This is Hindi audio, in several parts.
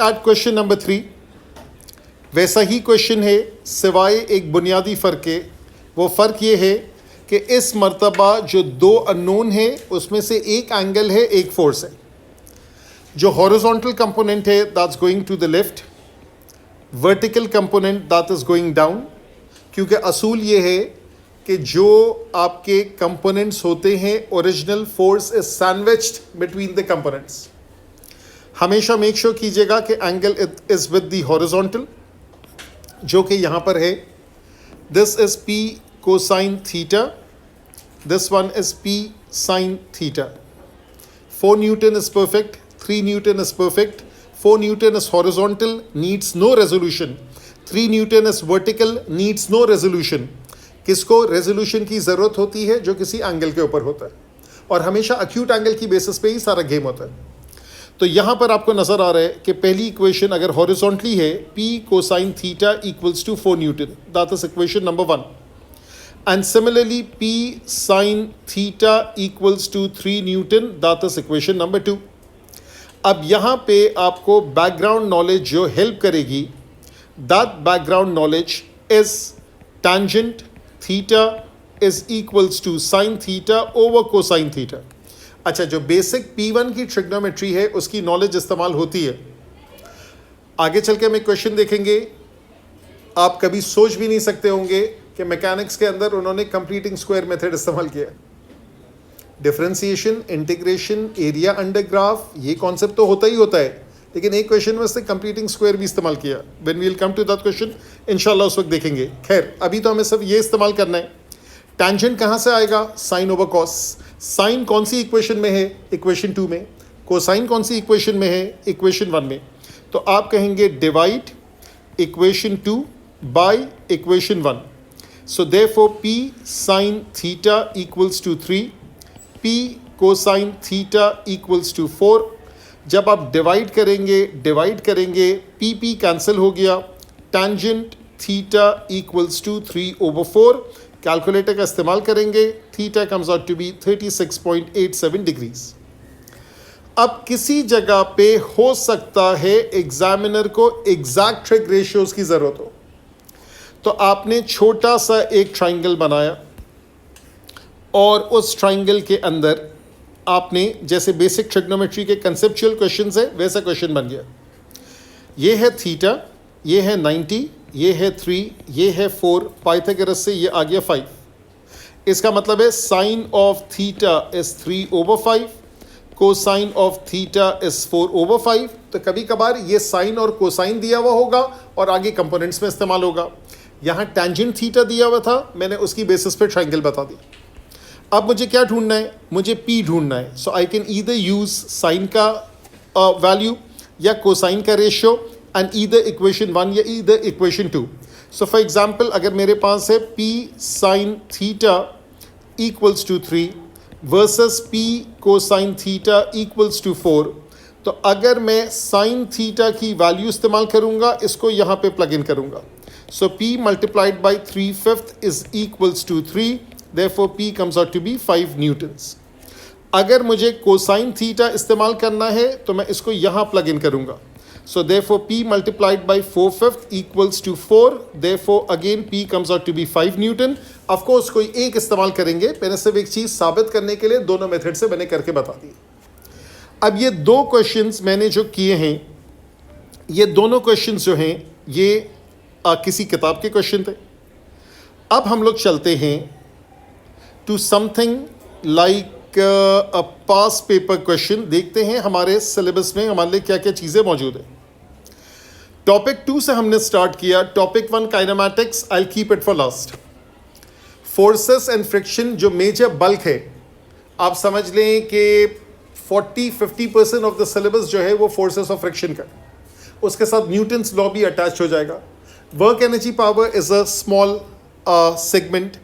एट क्वेश्चन नंबर 3, वैसा ही क्वेश्चन है सिवाय एक बुनियादी फ़र्क के। वो फ़र्क ये है कि इस मर्तबा जो दो अननोन है उसमें से एक एंगल है, एक फोर्स है। जो हॉरिजॉन्टल कंपोनेंट है that's going to the left, vertical component that is going down. क्योंकि असूल ये है कि जो आपके कंपोनेंट्स होते हैं original force is sandwiched between the components. हमेशा मेक श्योर कीजिएगा कि angle is with the horizontal, जो कि यहाँ पर है। This is P cosine theta, this one is P sine theta. 4 Newton is perfect, 3 Newton is perfect, 4 Newton is horizontal, needs no resolution, 3 Newton is vertical, needs no resolution। किसको रेजोल्यूशन की ज़रूरत होती है? जो किसी एंगल के ऊपर होता है, और हमेशा अक्यूट एंगल की बेसिस पे ही सारा गेम होता है। तो यहाँ पर आपको नज़र आ रहा है कि पहली इक्वेशन अगर हॉरिजॉन्टली है, P cosine theta equals to 4 Newton, that is equation number 1। And similarly P sine theta equals to 3 Newton, that is equation number 2। अब यहाँ पे आपको बैकग्राउंड नॉलेज जो हेल्प करेगी, that background knowledge is tangent theta is equals to sine theta over cosine theta. अच्छा, जो बेसिक P1 की ट्रिग्नोमेट्री है उसकी नॉलेज इस्तेमाल होती है। आगे चल के हम एक क्वेश्चन देखेंगे, आप कभी सोच भी नहीं सकते होंगे कि मैकेनिक्स के अंदर उन्होंने कंप्लीटिंग स्क्वायर मेथड इस्तेमाल किया। Differentiation, integration, area under graph, ये कॉन्सेप्ट तो होता ही होता है, लेकिन एक क्वेश्चन में से कंप्लीटिंग स्क्वायर भी इस्तेमाल किया। When we will come to that question इंशाल्लाह उस वक्त देखेंगे। खैर, अभी तो हमें सिर्फ ये इस्तेमाल करना है। टेंजेंट कहाँ से आएगा? Sine over cos. साइन कौन सी इक्वेशन में है? इक्वेशन 2 में। कोसाइन कौन सी इक्वेशन में है? इक्वेशन 1 में। तो आप कहेंगे divide equation 2 by equation 1। So therefore P sine theta equals to 3, P cosine theta equals to 4। जब आप डिवाइड करेंगे P कैंसिल हो गया, tangent theta equals to 3/4। Calculator का इस्तेमाल करेंगे, theta comes out to be 36.87 degrees. अब किसी जगह पे हो सकता है एग्जामिनर को एग्जैक्ट ट्रिग रेशियोज की ज़रूरत हो, तो आपने छोटा सा एक ट्राइंगल बनाया और उस ट्राइंगल के अंदर आपने, जैसे बेसिक ट्रिग्नोमेट्री के कंसेप्चुअल क्वेश्चन है वैसा क्वेश्चन बन गया। ये है थीटा, ये है 90, ये है 3, ये है 4, पाइथागोरस से ये आ गया 5। इसका मतलब है sine of theta is 3/5, cosine of theta is 4/5। तो कभी कभार ये साइन और कोसाइन दिया हुआ होगा और आगे कंपोनेंट्स में इस्तेमाल होगा। यहाँ टेंजेंट थीटा दिया हुआ था, मैंने उसकी बेसिस पे ट्राइंगल बता दी। अब मुझे क्या ढूंढना है? मुझे P ढूंढना है। So I can either use sine का वैल्यू या कोसाइन का रेशियो एंड ईदर इक्वेशन 1 या either equation 2। So for example अगर मेरे पास है P sine theta equals to 3 versus P cosine theta equals to 4, तो अगर मैं साइन थीटा की वैल्यू इस्तेमाल करूंगा, इसको यहाँ पे प्लग इन करूंगा। So P multiplied by 3/5 is equals to 3, therefore P comes out to be 5 Newtons। अगर मुझे कोसाइन थीटा इस्तेमाल करना है तो मैं इसको यहाँ प्लग इन करूँगा। So therefore P multiplied by 4/5 equals to 4, therefore again P comes out to be 5 Newton। Of course कोई एक इस्तेमाल करेंगे, मैंने सिर्फ एक चीज़ साबित करने के लिए दोनों मेथड से मैंने करके बता दी। अब ये दो क्वेश्चंस मैंने जो किए हैं, ये दोनों क्वेश्चंस जो हैं ये किसी किताब के क्वेश्चन थे। अब हम लोग चलते हैं to something like a past paper question, देखते हैं हमारे सिलेबस में हमारे लिए क्या क्या चीज़ें मौजूद है। टॉपिक 2 से हमने स्टार्ट किया। Topic 1 kinematics, I keep it for last. Forces and friction जो मेजर बल्क है, आप समझ लें कि 40-50% ऑफ द सिलेबस जो है वो फोर्सेस ऑफ फ्रिक्शन का, उसके साथ न्यूटन्स लॉ भी अटैच हो जाएगा। Work energy power is a small segment,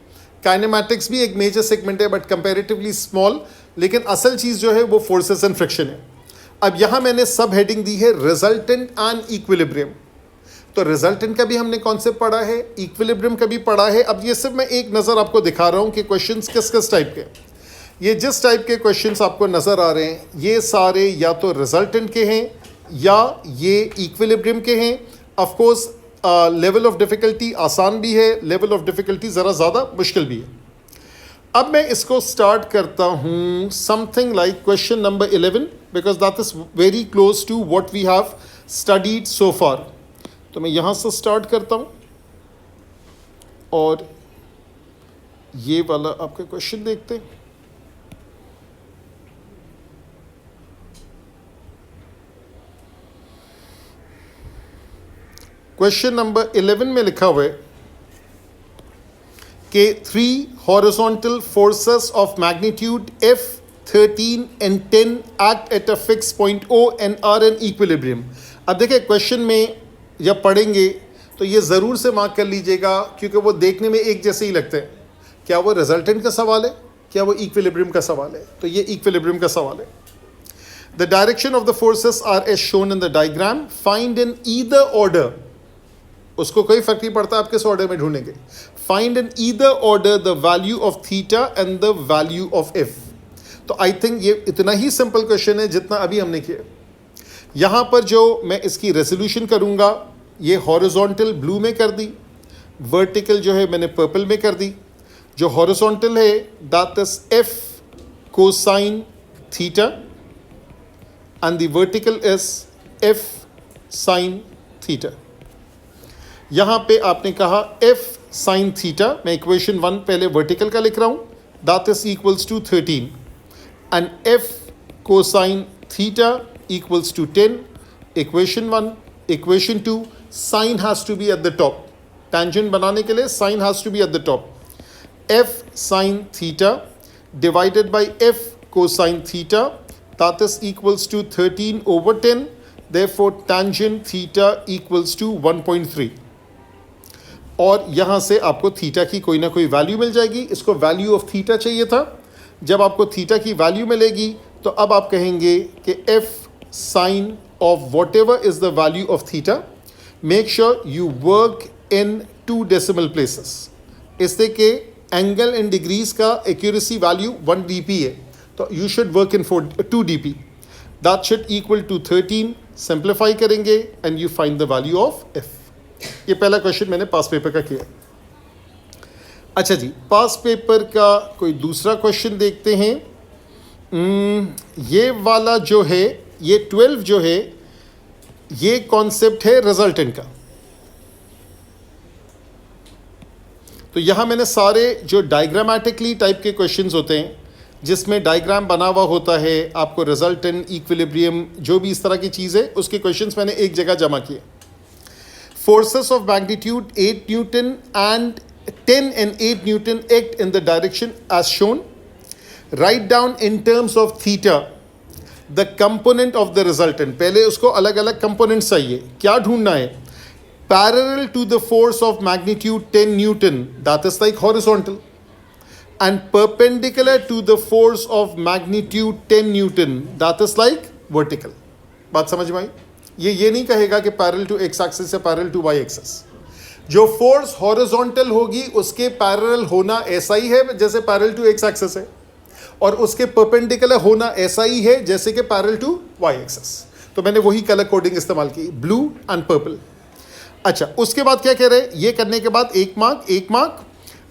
kinematics भी एक मेजर सेगमेंट है बट कंपैरेटिवली स्मॉल, लेकिन असल चीज़ जो है वो फोर्सेस एंड फ्रिक्शन है। अब यहाँ मैंने सब हेडिंग दी है रिजल्टेंट एंड इक्विलिब्रियम। तो रिजल्टेंट का भी हमने कॉन्सेप्ट पढ़ा है, इक्विलिब्रियम का भी पढ़ा है। अब ये सिर्फ मैं एक नज़र आपको दिखा रहा हूँ कि क्वेश्चंस किस किस टाइप के। ये जिस टाइप के क्वेश्चंस आपको नज़र आ रहे हैं ये सारे या तो रिजल्टेंट के हैं या ये इक्विलिब्रियम के हैं। Of course level of difficulty आसान भी है, लेवल ऑफ डिफ़िकल्टी ज़रा ज़्यादा मुश्किल भी है। अब मैं इसको स्टार्ट करता हूँ something like question number 11 because that is very close to what we have studied so far. तो मैं यहाँ से स्टार्ट करता हूँ और ये वाला आपका क्वेश्चन देखते हैं। क्वेश्चन नंबर 11 में लिखा हुआ है कि 3 horizontal forces of magnitude F, 13 and 10 act at a fixed point O and are in equilibrium। अब देखिए क्वेश्चन में जब पढ़ेंगे तो ये ज़रूर से मार्क कर लीजिएगा क्योंकि वो देखने में एक जैसे ही लगते हैं। क्या वो रिजल्टेंट का सवाल है, क्या वो इक्विलिब्रियम का सवाल है? तो ये इक्विलिब्रियम का सवाल है। The direction of the forces are as shown in the diagram, find in either order, उसको कोई फर्क नहीं पड़ता आप किस ऑर्डर में ढूंढेंगे, find in either order the value of theta and the value of F. तो आई थिंक ये इतना ही सिंपल क्वेश्चन है जितना अभी हमने किया। यहाँ पर जो मैं इसकी रेजोल्यूशन करूँगा, ये हॉरिजॉन्टल ब्लू में कर दी, वर्टिकल जो है मैंने पर्पल में कर दी। जो हॉरिजॉन्टल है that is F cosine theta and the vertical is F sine theta. यहाँ पे आपने कहा f साइन थीटा, मैं इक्वेशन 1 पहले वर्टिकल का लिख रहा हूँ, that is equals to 13 and f cosine theta equals to 10। Equation 1, equation 2, sine has to be at the top, tangent बनाने के लिए sine has to be at the top. f sine theta divided by f cosine theta that is equals to 13 over 10, therefore tangent theta equals to 1.3। और यहाँ से आपको थीटा की कोई ना कोई वैल्यू मिल जाएगी। इसको वैल्यू ऑफ थीटा चाहिए था। जब आपको थीटा की वैल्यू मिलेगी तो अब आप कहेंगे कि F sine of whatever is the value of theta, make sure you work in 2 decimal places. इससे कि एंगल इन डिग्रीज का एक्यूरेसी वैल्यू 1 dp है, तो you should work in 2 dp। That should equal to 13। Simplify करेंगे and you find the value of F. ये पहला क्वेश्चन मैंने पास पेपर का किया। अच्छा जी, पास पेपर का कोई दूसरा क्वेश्चन देखते हैं। ये वाला जो है, ये 12 जो है, ये कॉन्सेप्ट है रिजल्टेंट का। तो यहां मैंने सारे जो डायग्रामेटिकली टाइप के क्वेश्चंस होते हैं जिसमें डायग्राम बना हुआ होता है, आपको रिजल्टेंट, इक्विलिब्रियम, जो भी इस तरह की चीज़ है, उसके क्वेश्चंस मैंने एक जगह जमा किए। Forces of magnitude 8 Newton and 10 and 8 Newton act in the direction as shown. Write down in terms of theta the component of the resultant। पहले उसको अलग अलग components चाहिए। क्या ढूंढना है? Parallel to the force of magnitude 10 Newton, that is like horizontal, and perpendicular to the force of magnitude 10 Newton, that is like vertical। बात समझ में आई? ये नहीं कहेगा कि पैरेलल टू एक्स एक्सिस या पैरेलल टू वाई एक्सिस। जो फोर्स हॉरिजॉन्टल होगी उसके पैरेलल होना ऐसा ही है जैसे पैरेलल टू एक्स एक्सिस है, और उसके परपेंडिकुलर होना ऐसा ही है जैसे कि पैरेलल टू वाई एक्सिस। तो मैंने वही कलर कोडिंग इस्तेमाल की, ब्लू एंड पर्पल। अच्छा, उसके बाद क्या कह रहे हैं? ये करने के बाद एक mark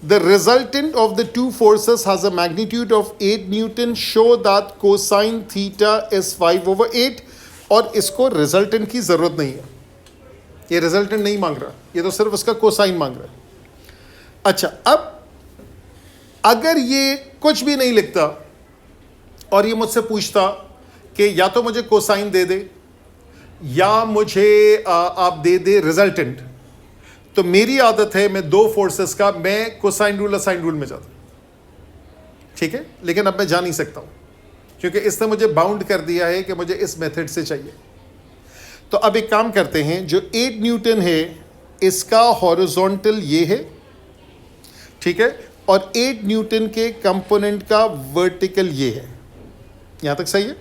the resultant of the 2 forces has a magnitude of 8 newton, show that cosine theta is 5/8। और इसको रिजल्टेंट की ज़रूरत नहीं है, ये रिजल्टेंट नहीं मांग रहा, ये तो सिर्फ उसका कोसाइन मांग रहा है। अच्छा, अब अगर ये कुछ भी नहीं लिखता और ये मुझसे पूछता कि या तो मुझे कोसाइन दे दे या मुझे आप दे दे रिजल्टेंट, तो मेरी आदत है मैं 2 फोर्सेस का मैं कोसाइन रूल और साइन रूल में जाता, ठीक है। लेकिन अब मैं जा नहीं सकता हूँ क्योंकि इसने मुझे बाउंड कर दिया है कि मुझे इस मेथड से चाहिए। तो अब एक काम करते हैं, जो 8 न्यूटन है इसका हॉरिजॉन्टल ये है, ठीक है, और 8 न्यूटन के कंपोनेंट का वर्टिकल ये है। यहाँ तक सही है।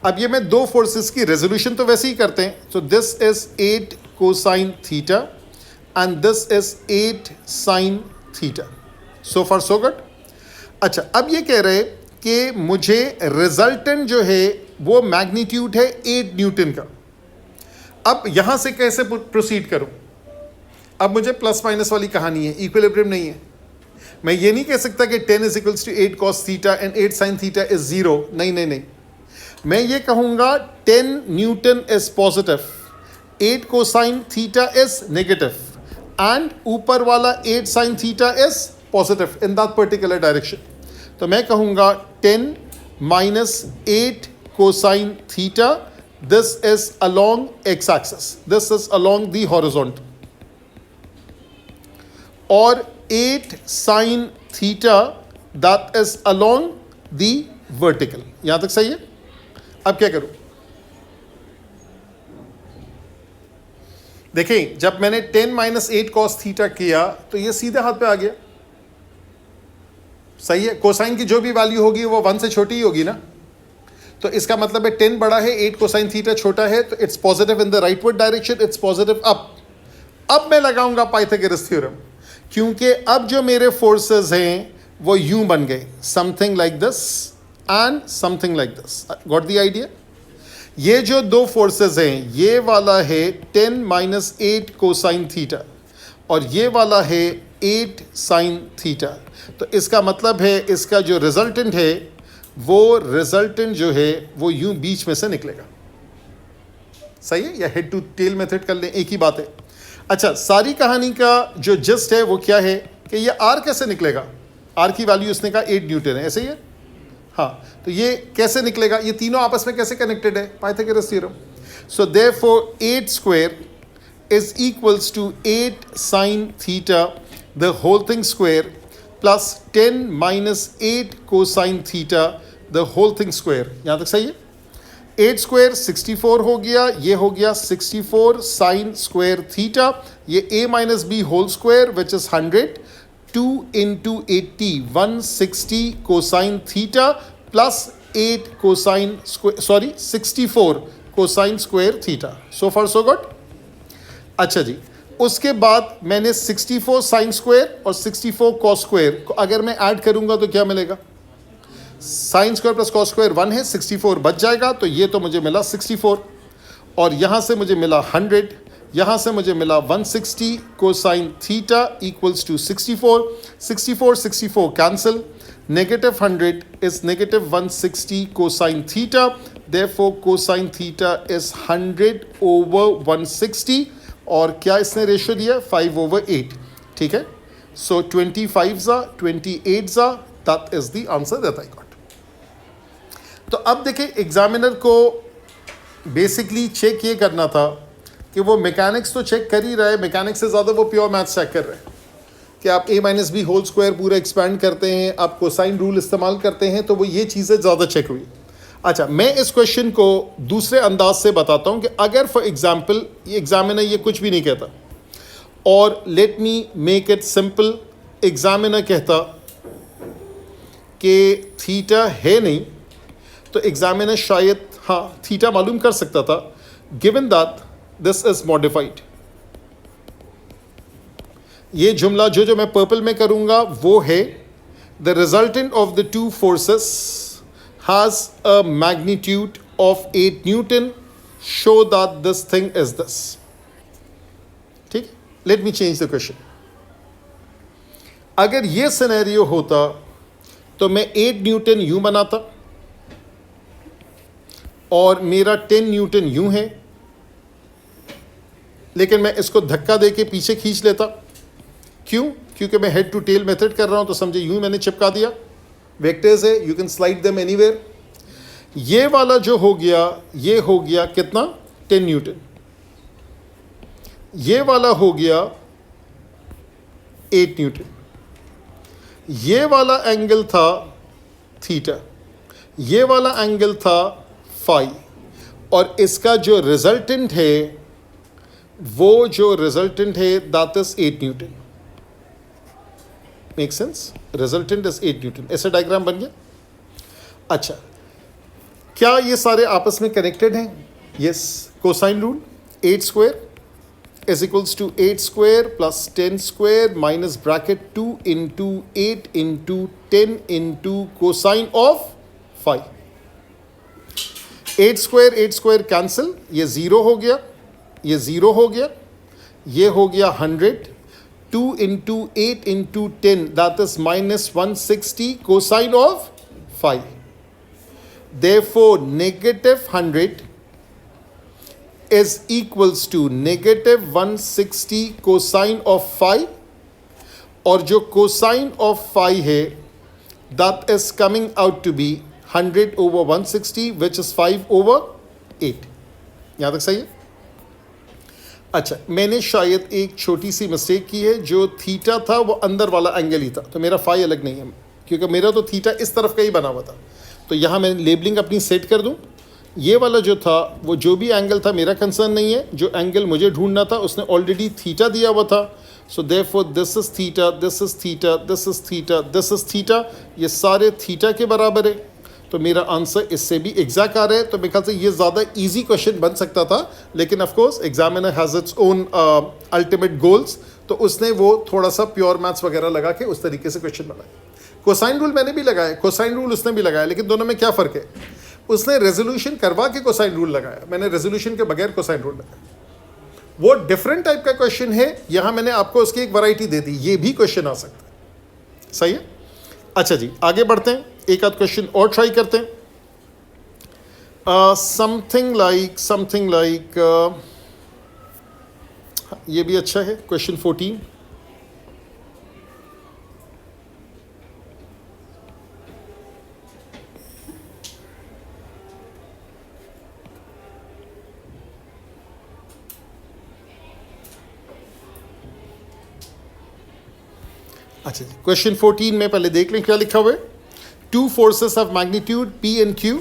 अब ये मैं 2 फोर्सेस की रेजोल्यूशन तो वैसे ही करते हैं। So this is 8 cosine theta and this is 8 sine theta. So far so good. अच्छा, अब ये कह रहे कि मुझे रिजल्टेंट जो है वो मैग्नीट्यूड है 8 न्यूटन का। अब यहां से कैसे प्रोसीड करूं? अब मुझे प्लस माइनस वाली कहानी है, इक्विलिब्रियम नहीं है। मैं ये नहीं कह सकता कि 10 is equals to 8 cos theta and 8 sin theta is 0। नहीं नहीं नहीं, मैं ये कहूंगा 10 newton is positive, 8 cosine theta is negative and ऊपर वाला 8 sin theta is positive in that particular direction. तो मैं कहूंगा 10 minus 8 cosine theta, this is along x axis, this is along the horizontal, और 8 sin theta that is along the vertical. यहां तक सही है? अब क्या करूं? देखें, जब मैंने 10 माइनस 8 cos थीटा किया तो ये सीधे हाथ पे आ गया। सही है, कोसाइन की जो भी वैल्यू होगी वो 1 से छोटी ही होगी ना। तो इसका मतलब है 10 बड़ा है, 8 कोसाइन थीटा छोटा है, तो it's positive in the rightward direction, it's positive up. अब मैं लगाऊंगा पाइथागोरस थ्योरम, क्योंकि अब जो मेरे फोर्सेस हैं वो यूं बन गए, something like this and something like this. Got the idea? ये जो दो फोर्सेस हैं, ये वाला है 10 माइनस 8 कोसाइन थीटा और ये वाला है 8 साइन थीटा। तो इसका मतलब है इसका जो रिजल्टेंट है वो रिजल्टेंट जो है वो यूं बीच में से निकलेगा। सही है? या हेड टू टेल मेथड कर लें, एक ही बात है। अच्छा, सारी कहानी का जो जस्ट है वो क्या है कि ये आर कैसे निकलेगा? आर की वैल्यू उसने कहा 8 न्यूटन है, ऐसे ही है? हाँ, तो ये कैसे निकलेगा? ये तीनों आपस में कैसे कनेक्टेड है? Pythagoras theorem. So therefore 8 square is equals to 8 sine theta the whole thing square plus 10 minus 8 cosine theta the whole thing square. यहाँ तक सही है? 8 स्क्वायर 64 हो गया, ये हो गया 64 साइन स्क्वायर थीटा, ये a minus B whole square which is 100, 2 into 80 160 cosine theta plus 8 cosine square, sorry 64 cosine square theta. So far so good. अच्छा जी, उसके बाद मैंने 64 साइन स्क्वायर और 64 कॉस स्क्वायर को अगर मैं ऐड करूंगा तो क्या मिलेगा? Sine square plus cos square 1 है, 64 बच जाएगा, तो ये तो मुझे मिला 64 और यहाँ से मुझे मिला 100, यहाँ से मुझे मिला 160 cosine theta equals to 64, 64 64 cancel, negative 100 is negative 160 cosine theta, therefore cosine theta is 100 over 160 और क्या इसने रेशियो दिया? 5/8। ठीक है, so 25 28 that is the answer that I got. तो अब देखिए, एग्जामिनर को बेसिकली चेक ये करना था कि वो मैकेनिक्स तो चेक कर ही रहा है, मैकेनिक्स से ज़्यादा वो प्योर मैथ्स चेक कर रहे हैं कि आप a minus B whole square पूरा एक्सपैंड करते हैं, आप कोसाइन रूल इस्तेमाल करते हैं, तो वो ये चीज़ें ज़्यादा चेक हुई। अच्छा, मैं इस क्वेश्चन को दूसरे अंदाज से बताता हूँ कि अगर फॉर एग्जाम्पल एग्जामिनर ये कुछ भी नहीं कहता और let me make it simple, examiner कहता कि थीटा है नहीं, तो एग्जामिनर शायद हाँ थीटा मालूम कर सकता था, given that this is modified. ये जुमला जो मैं पर्पल में करूंगा वो है the resultant of the two forces has a magnitude of 8 newton, show that this thing is this. ठीक, let me change the question. अगर ये सिनेरियो होता तो मैं 8 न्यूटन यूं बनाता और मेरा 10 न्यूटन यूं है, लेकिन मैं इसको धक्का दे के पीछे खींच लेता। क्यों? क्योंकि मैं हेड टू टेल मेथड कर रहा हूं, तो समझे यूं मैंने चिपका दिया। वेक्टर्स है, you can slide them anywhere. ये वाला जो हो गया, ये हो गया कितना? 10 न्यूटन। ये वाला हो गया 8 न्यूटन। ये वाला एंगल था थीटा, ये वाला एंगल था फाई, और इसका जो रिजल्टेंट है वो जो रिजल्टेंट है that is 8 Newton. Make sense? Resultant is 8 Newton. ऐसा डायग्राम बन गया। अच्छा, क्या ये सारे आपस में कनेक्टेड हैं? Yes, cosine rule 8 square is equals to 8 square plus 10 square minus bracket 2 into 8 into 10 into cosine of 5। 8 square cancel, ये 0 हो गया, ये 0 हो गया, ये हो गया 100, 2 into 8 into 10 that is minus 160 cosine of 5. Therefore negative 100 is equals to negative 160 cosine of 5, और जो cosine of 5 है that is coming out to be 100 over 160 which is 5 over 8. यहाँ तक सही है? अच्छा, मैंने शायद एक छोटी सी मिस्टेक की है, जो थीटा था वो अंदर वाला एंगल ही था, तो मेरा फाई अलग नहीं है, क्योंकि मेरा तो थीटा इस तरफ का ही बना हुआ था। तो यहाँ मैं लेबलिंग अपनी सेट कर दूँ, ये वाला जो था वो जो भी एंगल था मेरा कंसर्न नहीं है, जो एंगल मुझे ढूंढना था उसने ऑलरेडी थीटा दिया हुआ था। So therefore this is theta, this is theta, this is theta, this is theta, ये सारे थीटा के बराबर है, तो मेरा आंसर इससे भी एग्जैक्ट आ रहा है। तो मेरे ख्याल से ये ज़्यादा इजी क्वेश्चन बन सकता था, लेकिन of course examiner has its own ultimate goals, तो उसने वो थोड़ा सा प्योर मैथ्स वगैरह लगा के उस तरीके से क्वेश्चन बनाया। कोसाइन रूल मैंने भी लगाया, कोसाइन रूल उसने भी लगाया, लेकिन दोनों में क्या फ़र्क है? उसने रेजोल्यूशन करवा के कोसाइन रूल लगाया, मैंने रेजोल्यूशन के बगैर कोसाइन रूल लगाया। वो डिफरेंट टाइप का क्वेश्चन है, यहाँ मैंने आपको उसकी एक वैरायटी दे दी, ये भी क्वेश्चन आ सकता है। सही है? अच्छा जी, आगे बढ़ते हैं, एक आध क्वेश्चन और ट्राई करते हैं। समथिंग लाइक ये भी अच्छा है, क्वेश्चन 14। अच्छा जी, क्वेश्चन 14 में पहले देख लें क्या लिखा हुआ है। Two forces of magnitude P and Q,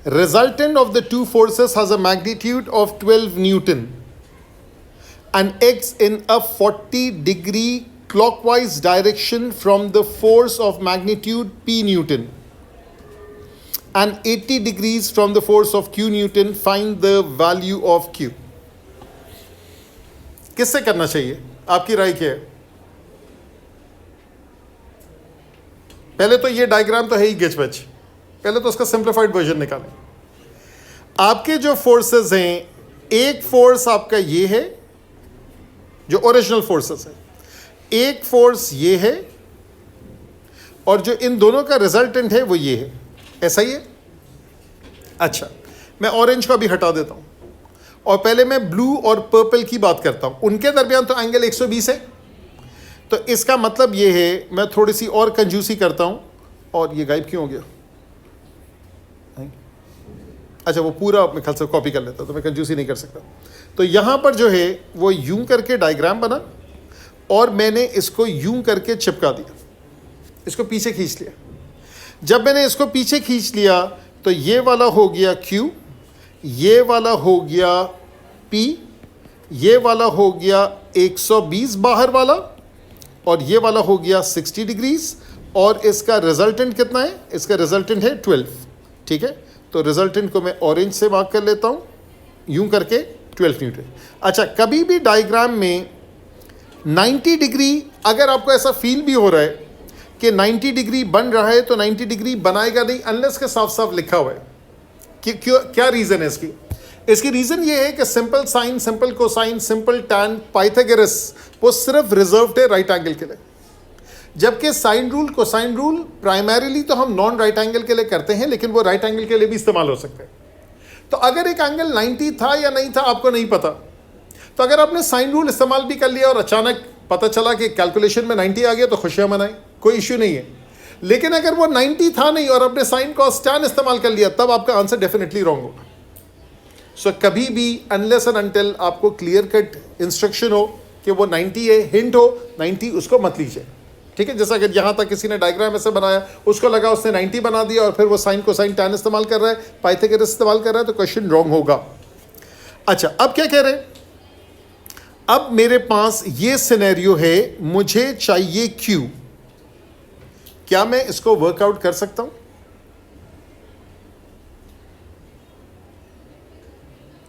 resultant of the two forces has a magnitude of 12 Newton and acts in a 40-degree clockwise direction from the force of magnitude P Newton and 80 degrees from the force of Q Newton. Find the value of Q. किससे करना चाहिए? आपकी राय क्या है? पहले तो ये डायग्राम तो है ही गिचबच, पहले तो उसका सिंप्लीफाइड वर्जन निकालें। आपके जो फोर्सेस हैं, एक फोर्स आपका ये है जो ओरिजिनल फोर्सेस है, एक फोर्स ये है, और जो इन दोनों का रिजल्टेंट है वो ये है। ऐसा ही है? अच्छा, मैं ऑरेंज को अभी हटा देता हूं और पहले मैं ब्लू और पर्पल की बात करता हूं। उनके दरमियान तो एंगल 120 है, तो इसका मतलब ये है, मैं थोड़ी सी और कंजूसी करता हूं, और ये गायब क्यों हो गया? अच्छा, वो पूरा अपने ख्याल से कॉपी कर लेता, तो मैं कंजूसी नहीं कर सकता। तो यहां पर जो है वो यूं करके डायग्राम बना, और मैंने इसको यूं करके चिपका दिया, इसको पीछे खींच लिया। जब मैंने इसको पीछे खींच लिया तो ये वाला हो गया Q, ये वाला हो गया P, ये वाला हो गया 120 बाहर वाला, और ये वाला हो गया 60 डिग्रीज, और इसका रिजल्टेंट कितना है? इसका रिजल्टेंट है 12। ठीक है, तो रिजल्टेंट को मैं ऑरेंज से मार्क कर लेता हूँ, यूं करके 12 न्यूटन। अच्छा, कभी भी डायग्राम में 90 डिग्री, अगर आपको ऐसा फील भी हो रहा है कि 90 डिग्री बन रहा है, तो 90 डिग्री बनाएगा नहीं अनलेस के साफ साफ लिखा हुआ है कि क्यों, क्या रीज़न है इसकी? इसकी रीज़न ये है कि simple sine, simple cosine, simple tan, Pythagoras वो सिर्फ रिजर्व्ड है राइट एंगल के लिए, जबकि sine rule, cosine rule primarily तो हम नॉन राइट एंगल के लिए करते हैं, लेकिन वो राइट एंगल के लिए भी इस्तेमाल हो सकते हैं। तो अगर एक एंगल 90 था या नहीं था आपको नहीं पता, तो अगर आपने साइन रूल इस्तेमाल भी कर लिया और अचानक पता चला कि कैलकुलेशन में 90 आ गया, तो खुशियाँ मनाएं, कोई इश्यू नहीं है। लेकिन अगर वो 90 था नहीं और आपने साइन कॉस टैन इस्तेमाल कर लिया, तब आपका आंसर डेफिनेटली रॉन्ग होगा। सो कभी भी अनलेस एंड अनटिल आपको क्लियर कट इंस्ट्रक्शन हो कि वो 90 है, हिंट हो 90, उसको मत लीजिए। ठीक है, जैसा अगर यहाँ तक किसी ने डायग्राम ऐसे बनाया, उसको लगा उसने 90 बना दिया और फिर वो साइन कोसाइन टैन इस्तेमाल कर रहा है, पाइथागोरस इस्तेमाल कर रहा है, तो क्वेश्चन रॉन्ग होगा। अच्छा, अब क्या कह रहे हैं? अब मेरे पास ये सिनेरियो है, मुझे चाहिए Q। क्या मैं इसको वर्कआउट कर सकता हूं?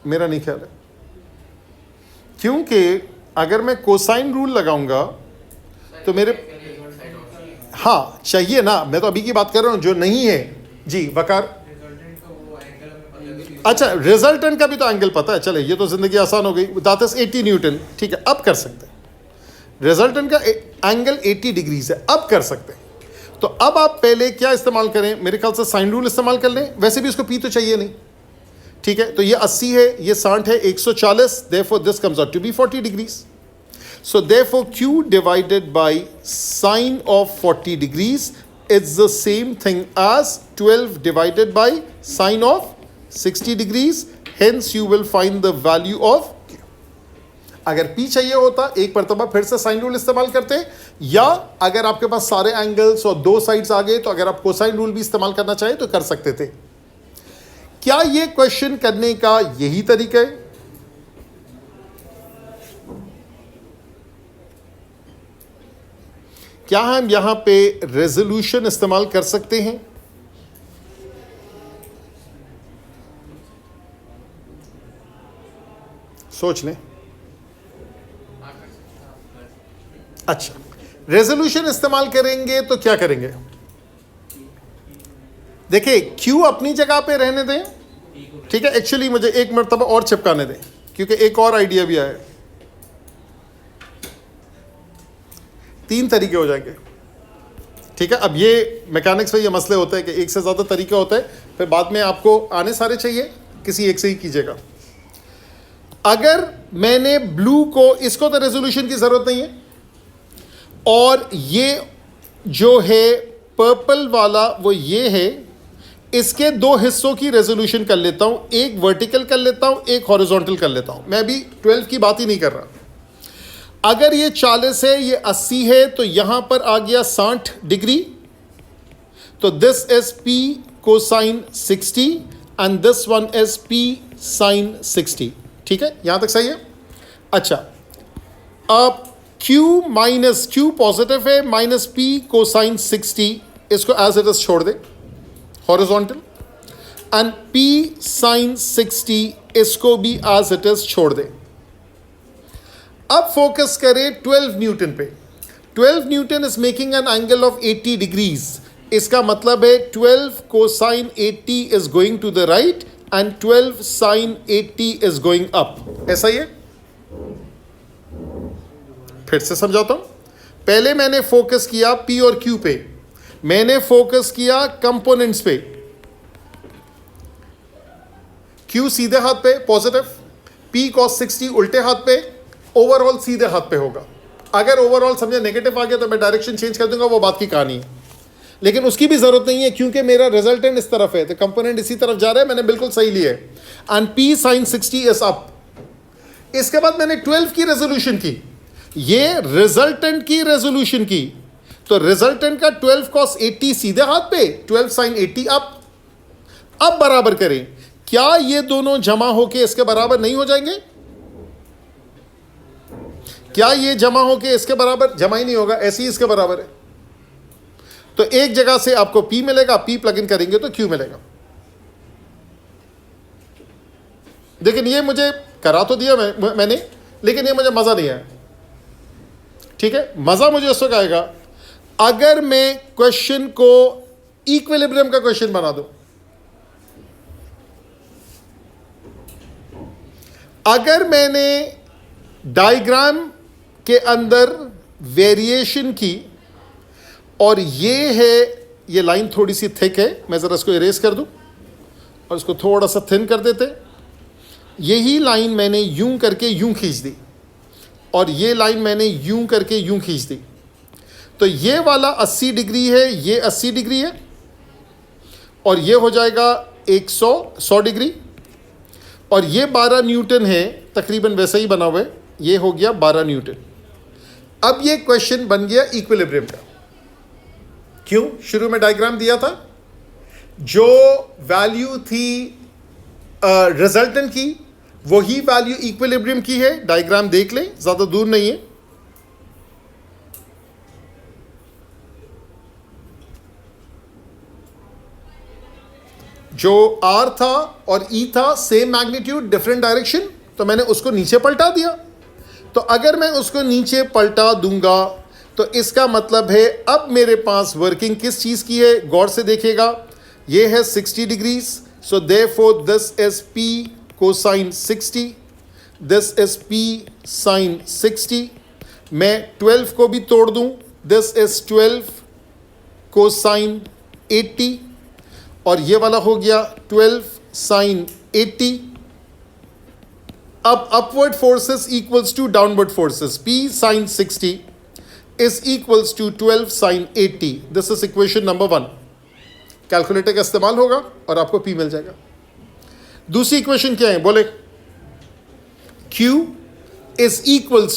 मेरा नहीं ख्याल है, क्योंकि अगर मैं कोसाइन रूल लगाऊंगा तो मेरे, हाँ चाहिए ना, मैं तो अभी की बात कर रहा हूं जो नहीं है। जी वकार, अच्छा, रिजल्टेंट का भी तो एंगल पता है, चले ये तो जिंदगी आसान हो गई, दैट इज 80 न्यूटन, ठीक है, अब कर सकते हैं। रिजल्टेंट का एंगल 80 डिग्रीज है, अब कर सकते हैं। तो अब आप पहले क्या इस्तेमाल करें, मेरे ख्याल से साइन रूल इस्तेमाल कर लें, वैसे भी इसको पी तो चाहिए नहीं, ठीक है। तो ये 80 है, ये 60 है, 140, therefore this comes out to be 40 degrees. So therefore Q divided by sine of 40 degrees is the same thing as 12 divided by sine of 60 degrees. Hence you will find the value of Q. अगर P चाहिए होता एक मरतबा फिर से साइन रूल इस्तेमाल करते, या अगर आपके पास सारे एंगल्स और दो साइड्स आ गए तो अगर आप कोसाइन रूल भी इस्तेमाल करना चाहे तो कर सकते थे। क्या ये क्वेश्चन करने का यही तरीका है? क्या हम यहां पे रेजोल्यूशन इस्तेमाल कर सकते हैं? सोच लें। अच्छा, रेजोल्यूशन इस्तेमाल करेंगे तो क्या करेंगे? देखिए, Q अपनी जगह पे रहने दें, ठीक है। एक्चुअली मुझे एक मरतबा और चिपकाने दें, क्योंकि एक और आइडिया भी आया। 3 तरीके हो जाएंगे, ठीक है। अब ये मैकेनिक्स में ये मसले होते हैं कि एक से ज़्यादा तरीके होते हैं, फिर बाद में आपको आने सारे चाहिए, किसी एक से ही कीजिएगा। अगर मैंने ब्लू को, इसको तो रेजोल्यूशन की ज़रूरत नहीं है, और ये जो है पर्पल वाला वो ये है, इसके 2 हिस्सों की रेजोल्यूशन कर लेता हूं, एक वर्टिकल कर लेता हूं, एक हॉरिजॉन्टल कर लेता हूं। मैं अभी 12 की बात ही नहीं कर रहा। अगर ये 40 है, ये 80 है, तो यहां पर आ गया 60 डिग्री, तो this is P cosine 60 and this one is P sine 60, ठीक है, यहां तक सही है। अच्छा, अब Q माइनस Q पॉजिटिव है, माइनस P कोसाइन 60, इसको एज इट इज छोड़ दे हॉरिजॉन्टल, एंड P साइन 60 इसको भी एज इट इज छोड़ दे। अब फोकस करें 12 न्यूटन पे। 12 newton is making an angle of 80 degrees. इसका मतलब है 12 cosine 80 is going to the right and 12 sine 80 is going up. ऐसा ही है। फिर से समझाता हूं। पहले मैंने फोकस किया P और Q पे, मैंने फोकस किया कंपोनेंट्स पे। Q सीधे हाथ पे पॉजिटिव, P cos 60 उल्टे हाथ पे, ओवरऑल सीधे हाथ पे होगा। अगर ओवरऑल समझे नेगेटिव आ गया तो मैं डायरेक्शन चेंज कर दूंगा, वो बात की कहानी है, लेकिन उसकी भी जरूरत नहीं है क्योंकि मेरा रिजल्टेंट इस तरफ है, तो कंपोनेंट इसी तरफ जा रहा है, मैंने बिल्कुल सही लिया है। And P sine 60 is up. इसके बाद मैंने 12 की रेजोल्यूशन की, ये रिजल्टेंट की रेजोल्यूशन की, तो रिजल्टेंट का 12 cos 80 सीधे हाथ पे, 12 साइन 80 अप। अब बराबर करें, क्या ये दोनों जमा होके इसके बराबर नहीं हो जाएंगे? क्या ये जमा होके इसके बराबर? जमा ही नहीं होगा, ऐसे ही इसके बराबर है। तो एक जगह से आपको P मिलेगा, P प्लग इन करेंगे तो Q मिलेगा। लेकिन ये मुझे करा तो दिया मैंने, लेकिन ये मुझे मजा नहीं आया, ठीक है। मजा मुझे उस वक्त आएगा अगर मैं क्वेश्चन को इक्विलिब्रियम का क्वेश्चन बना दूं। अगर मैंने डायग्राम के अंदर वेरिएशन की, और ये है, ये लाइन थोड़ी सी थिक है, मैं ज़रा इसको इरेज कर दूं और इसको थोड़ा सा थिन कर देते। यही लाइन मैंने यूं करके यूं खींच दी, और ये लाइन मैंने यूं करके यूं खींच दी, तो ये वाला 80 डिग्री है, ये 80 डिग्री है, और ये हो जाएगा 100 डिग्री, और ये 12 न्यूटन है, तकरीबन वैसे ही बना हुआ है, ये हो गया 12 न्यूटन। अब ये क्वेश्चन बन गया इक्विलिब्रियम का। क्यों? शुरू में डायग्राम दिया था, जो वैल्यू थी रिजल्टेंट की, वही वैल्यू इक्विलिब्रियम की है। डायग्राम देख लें, ज्यादा दूर नहीं है। जो R था और E था, सेम मैग्नीट्यूड डिफरेंट डायरेक्शन, तो मैंने उसको नीचे पलटा दिया। तो अगर मैं उसको नीचे पलटा दूंगा तो इसका मतलब है अब मेरे पास वर्किंग किस चीज़ की है, गौर से देखिएगा, ये है 60 degrees, So therefore this is P cosine 60, this is P sin 60. मैं 12 को भी तोड़ दूं, this is 12 cosine 80 और ये वाला हो गया 12 sin 80. अब upward forces equals to downward forces. P sin 60 is equals to 12 sin 80. This is equation number 1. Calculator का इस्तेमाल होगा और आपको P मिल जाएगा. दूसरी इक्वेशन क्या है बोले? Q is equals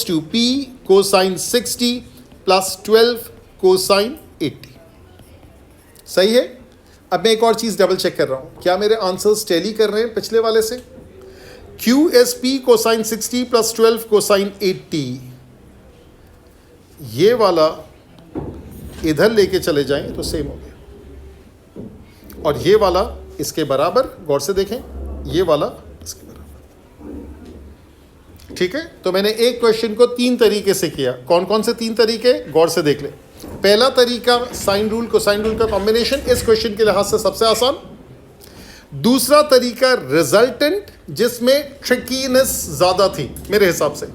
to P cosine 60 plus 12 cosine 80. सही है. अब मैं एक और चीज डबल चेक कर रहा हूं, क्या मेरे आंसर्स टैली कर रहे हैं पिछले वाले से? Q is P cosine 60 plus 12 cosine 80. ये वाला इधर लेके चले जाएं तो सेम हो गया और ये वाला इसके बराबर. गौर से देखें, ये वाला इसके बराबर. ठीक है. तो मैंने एक क्वेश्चन को 3 तरीके से किया. कौन कौन से 3 तरीके? गौर से देख ले. पहला तरीका साइन रूल कोसाइन रूल का कॉम्बिनेशन, इस क्वेश्चन के लिहाज से सबसे आसान. दूसरा तरीका रिजल्टेंट, जिसमें ट्रिकीनेस ज्यादा थी मेरे हिसाब से,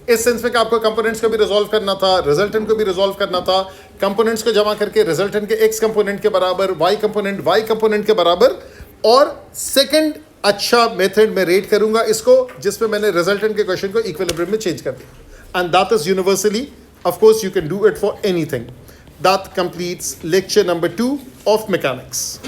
इस सेंस में कि आपको कंपोनेंट्स को भी रिजॉल्व करना था, रिजल्टेंट को भी रिजॉल्व करना था. कंपोनेंट्स को जमा करके रिजल्टेंट के एक्स कंपोनेंट के बराबर, वाई कंपोनेंट के बराबर. और सेकंड अच्छा मेथड में रेट करूंगा इसको, जिसमें मैंने रिजल्टेंट के क्वेश्चन को इक्विलिब्रियम में चेंज कर दिया. And that is universally, of course you can do it for anything. That completes lecture number 2 of mechanics.